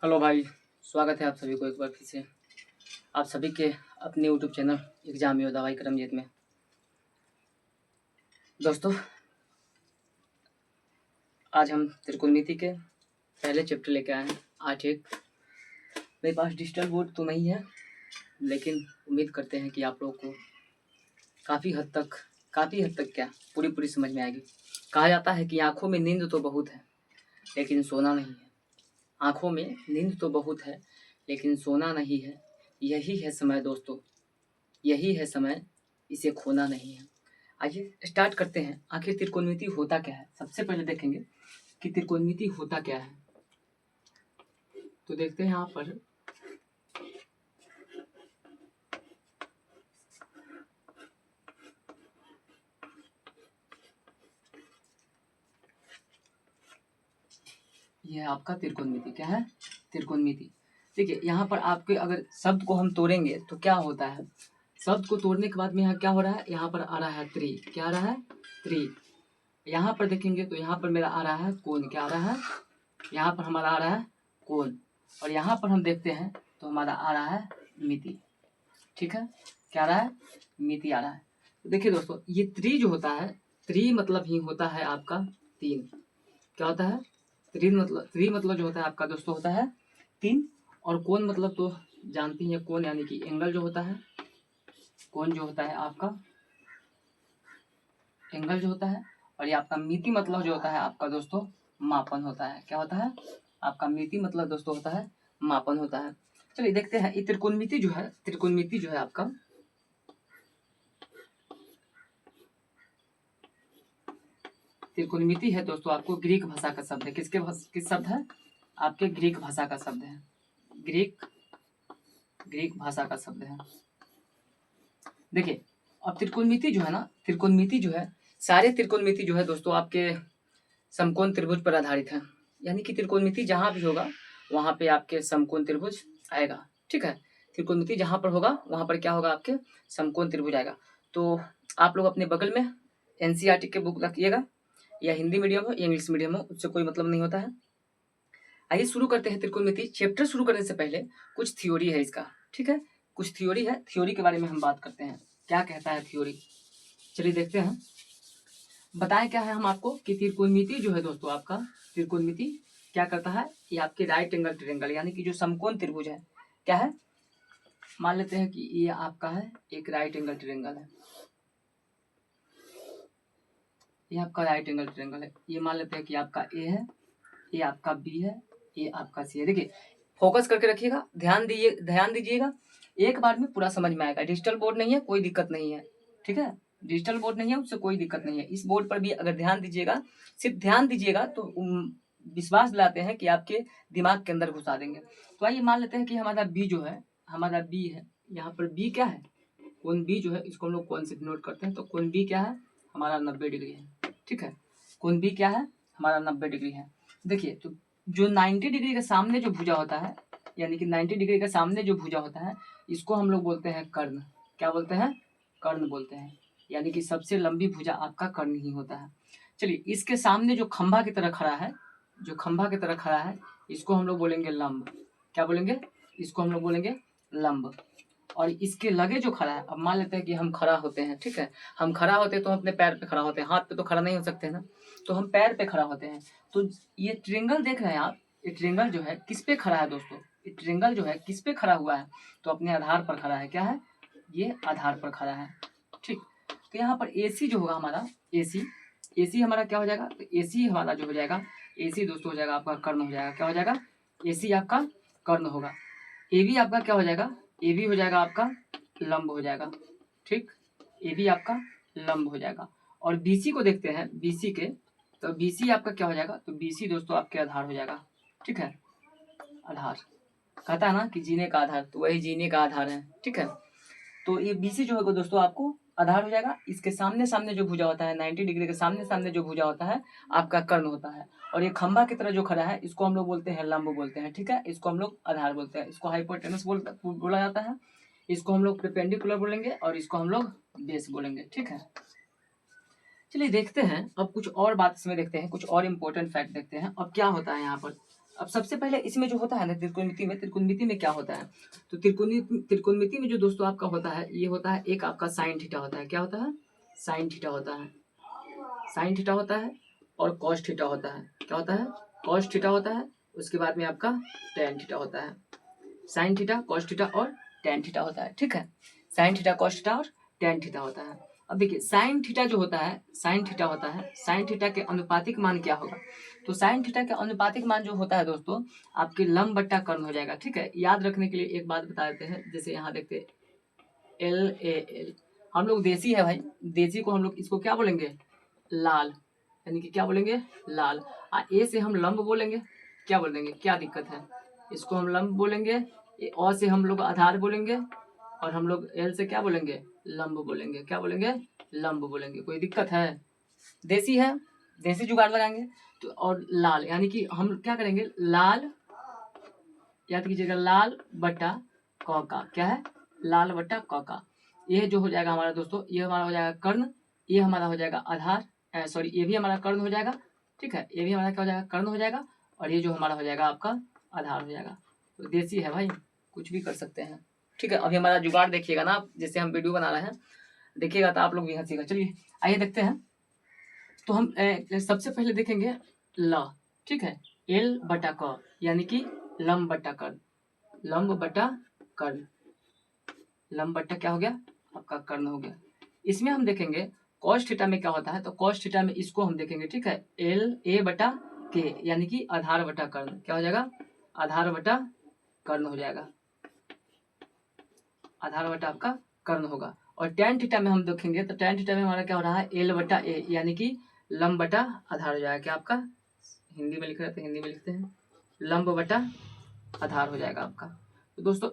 Hello भाई, स्वागत है आप सभी को एक बार फिर से आप सभी के अपने यूट्यूब चैनल एग्जाम योद्धा भाई करमजीत में। दोस्तों, आज हम त्रिकोणमिति के पहले चैप्टर लेके आए हैं। आज एक मेरे पास डिजिटल बोर्ड तो नहीं है, लेकिन उम्मीद करते हैं कि आप लोगों को काफ़ी हद तक क्या पूरी समझ में आएगी। कहा जाता है कि आँखों में नींद तो बहुत है, लेकिन सोना नहीं है। आँखों में नींद तो बहुत है, लेकिन सोना नहीं है। यही है समय दोस्तों, यही है समय, इसे खोना नहीं है। आइए स्टार्ट करते हैं। आखिर त्रिकोणमिति होता क्या है? सबसे पहले देखेंगे कि त्रिकोणमिति होता क्या है। तो देखते हैं यहाँ पर यह आपका त्रिकोणमिति क्या है? त्रिकोणमिति। देखिए यहाँ पर आपके अगर शब्द को हम तोड़ेंगे तो क्या होता है? शब्द को तोड़ने के बाद में यहाँ क्या हो रहा है? यहाँ पर आ रहा है त्रि। क्या आ रहा है? त्रि। यहाँ पर देखेंगे तो यहाँ पर मेरा आ रहा है कोण। क्या आ रहा है? यहाँ पर हमारा आ रहा है कोण। और यहाँ पर हम देखते हैं तो हमारा आ रहा है मिति। ठीक है, क्या आ रहा है? मिति आ रहा है। तो देखिए दोस्तों, ये त्रि जो होता है, त्रि मतलब ही होता है आपका तीन। क्या होता है? त्रि मतलब जो होता है आपका दोस्तों होता है तीन। और कोण मतलब तो जानती हैं, कोण यानी कि एंगल जो होता है, कोण जो होता है आपका एंगल जो होता है। और ये आपका मिति मतलब जो होता है आपका दोस्तों मापन होता है। क्या होता है? आपका मिति मतलब दोस्तों होता है मापन होता है। चलिए देखते हैं ये त्रिकोणमिति जो है आपका त्रिकोणमिति है दोस्तों, आपको ग्रीक भाषा का शब्द है। किस शब्द है? आपके ग्रीक भाषा का शब्द है। ग्रीक भाषा का शब्द है। देखिए अब त्रिकोणमिति जो है ना, त्रिकोणमिति जो है, सारे त्रिकोणमिति जो है दोस्तों आपके समकोण त्रिभुज पर आधारित है। यानी कि त्रिकोणमिति जहां भी होगा वहां पे आपके समकोण त्रिभुज आएगा। ठीक है, त्रिकोणमिति जहां पर होगा वहां पर क्या होगा? आपके समकोण त्रिभुज आएगा। तो आप लोग अपने बगल में एनसीईआरटी के बुक रखिएगा, या हिंदी मीडियम हो या इंग्लिश मीडियम हो, उससे कोई मतलब नहीं होता है। आइए शुरू करते हैं त्रिकोणमिति। चैप्टर शुरू करने से पहले कुछ थ्योरी है इसका। ठीक है, कुछ थ्योरी है, थ्योरी के बारे में हम बात करते हैं। क्या कहता है थ्योरी? चलिए देखते हैं। बताएं क्या है हम आपको कि त्रिकोणमिति जो है दोस्तों आपका त्रिकोणमिति क्या करता है? ये आपके राइट एंगल ट्रायंगल यानी कि जो समकोण त्रिभुज है, क्या है? मान लेते हैं कि ये आपका है एक राइट एंगल ट्रायंगल है। ये आपका राइट एंगल ट्रायंगल है। ये मान लेते हैं कि आपका ए है, ये आपका बी है, ये आपका सी है। देखिए फोकस करके रखिएगा, ध्यान दीजिएगा, एक बार में पूरा समझ में आएगा। डिजिटल बोर्ड नहीं है, कोई दिक्कत नहीं है। ठीक है, डिजिटल बोर्ड नहीं है, उससे कोई दिक्कत नहीं है। इस बोर्ड पर भी अगर ध्यान दीजिएगा, सिर्फ ध्यान दीजिएगा तो विश्वास दिलाते हैं कि आपके दिमाग के अंदर घुसा देंगे। तो आइए मान लेते हैं कि हमारा बी जो है, हमारा बी है। यहाँ पर बी क्या है? कोण बी जो है, इसको हम लोग कौन से नोट करते हैं? तो कोण बी क्या है? हमारा 90 डिग्री है। ठीक है, कोण बी क्या है? हमारा 90 डिग्री है। देखिए तो जो 90 डिग्री के सामने जो भुजा होता है, यानी कि 90 डिग्री के सामने जो भुजा होता है, इसको हम लोग बोलते हैं कर्ण। क्या बोलते हैं? कर्ण बोलते हैं। यानी कि सबसे लंबी भुजा आपका कर्ण ही होता है। चलिए इसके सामने जो खंभा की तरह खड़ा है, जो खंभा की तरह खड़ा है, इसको हम लोग बोलेंगे लंब। क्या बोलेंगे? इसको हम लोग बोलेंगे लंब। और इसके लगे जो खड़ा है, अब मान लेते हैं कि हम खड़ा होते हैं। ठीक है, हम खड़ा होते हैं तो हम अपने पैर पे खड़ा होते हैं, हाथ पे तो खड़ा नहीं हो सकते ना, तो हम पैर पे खड़ा होते हैं। तो ये ट्रायंगल देख रहे हैं आप, ये ट्रायंगल जो है किस पे खड़ा है दोस्तों? ये ट्रायंगल जो है किस पे खड़ा हुआ है? तो अपने आधार पर खड़ा है। क्या है? ये आधार पर खड़ा है। ठीक, तो यहाँ पर AC जो होगा हमारा, AC हमारा क्या हो जाएगा? तो AC हमारा जो हो जाएगा, AC दोस्तों हो जाएगा आपका कर्ण हो जाएगा। क्या हो जाएगा? AC आपका कर्ण होगा। AB आपका क्या हो जाएगा? AB हो जाएगा आपका लंब हो जाएगा। ठीक, AB आपका लंब हो जाएगा। और BC को देखते हैं, BC के, तो BC आपका क्या हो जाएगा? तो BC दोस्तों आपके आधार हो जाएगा। ठीक है, आधार कहता है ना कि जीने का आधार, तो वही जीने का आधार है। ठीक है, तो ये BC जो है दोस्तों आपको आधार हो जाएगा। इसके सामने सामने जो भुजा होता है, 90 डिग्री के सामने सामने जो भुजा होता है आपका कर्ण होता है। और ये खंभा की तरह जो खड़ा है, इसको हम लोग बोलते हैं लंब बोलते हैं। ठीक है, इसको हम लोग आधार बोलते हैं। इसको हाइपोटेनस बोला जाता है, इसको हम लोग परपेंडिकुलर बोलेंगे, और इसको हम लोग बेस बोलेंगे। ठीक है, चलिए देखते हैं अब कुछ और बात इसमें देखते हैं, कुछ और इम्पोर्टेंट फैक्ट देखते हैं। अब क्या होता है यहाँ पर? अब सबसे पहले इसमें जो होता है ना त्रिकोणमिति में क्या होता है, तो त्रिकोणमिति में जो दोस्तों आपका होता है, ये होता है एक आपका साइन थीटा होता है। क्या होता है? साइन थीटा होता है। साइन थीटा होता है और कॉस थीटा होता है। क्या होता है? कॉस थीटा होता है। उसके बाद में आपका टेन थीटा होता है। साइन थीटा, कॉस थीटा और टेन थीटा होता है। ठीक है, साइन थीटा, कॉस थीटा और टेन थीटा होता है। अब देखिए साइन थीटा जो होता है, साइन थीटा होता है, साइन थीटा के अनुपातिक मान क्या होगा, तो साइन थीटा के अनुपातिक मान जो होता है दोस्तों आपके लंब बट्टा कर्ण हो जाएगा। ठीक है, याद रखने के लिए एक बात बता देते हैं, जैसे यहाँ देखते एल ए एल, हम लोग देसी है भाई, देसी को हम लोग इसको क्या बोलेंगे? लाल, यानी कि क्या बोलेंगे? लाल। ए से हम लंब बोलेंगे, क्या बोल देंगे? क्या दिक्कत है? इसको हम लंब बोलेंगे, और से हम लोग आधार बोलेंगे, और हम लोग एल से क्या बोलेंगे? लंब बोलेंगे। क्या बोलेंगे? लंब बोलेंगे। कोई दिक्कत है? देसी है, देसी जुगाड़ लगाएंगे। तो और लाल, यानी कि हम क्या करेंगे? लाल, याद कीजिएगा, लाल बट्टा क का, क्या है? लाल बट्टा क का। ये जो हो जाएगा हमारा दोस्तों, ये हमारा हो जाएगा कर्ण, ये हमारा हो जाएगा आधार, सॉरी ये भी हमारा कर्ण हो जाएगा। ठीक है, ये भी हमारा क्या हो जाएगा? कर्ण हो जाएगा, और ये जो हमारा हो जाएगा आपका आधार हो जाएगा। तो देसी है भाई, कुछ भी कर सकते हैं। ठीक है, अभी हमारा जुगाड़ देखिएगा ना, जैसे हम वीडियो बना रहे हैं, देखिएगा तो आप लोग भी हंसीगा। चलिए आइए देखते हैं। तो हम सबसे पहले देखेंगे ल, ठीक है, एल बटा क, यानी कि लंब बट्टा कर्ण, लंब बट्टा कर्ण, लंब बट्टा क्या हो गया? आपका कर्ण हो गया। इसमें हम देखेंगे कॉस थीटा में क्या होता है, तो कॉस थीटा में इसको हम देखेंगे। ठीक है, एल ए बटा के, यानी कि आधार बटा कर्ण, क्या हो जाएगा? आधार बटा कर्ण हो जाएगा, आधार बटा आपका कर्ण होगा। और टेन थीटा में हम देखेंगे, तो टेन थीटा में हमारा क्या हो रहा है? एल बटा ए, यानी कि लंब बटा आधार हो जाएगा। क्या आपका? हिंदी में लिख रहे थे, हिंदी में लिखते हैं, लंब बटा आधार हो जाएगा आपका। तो दोस्तों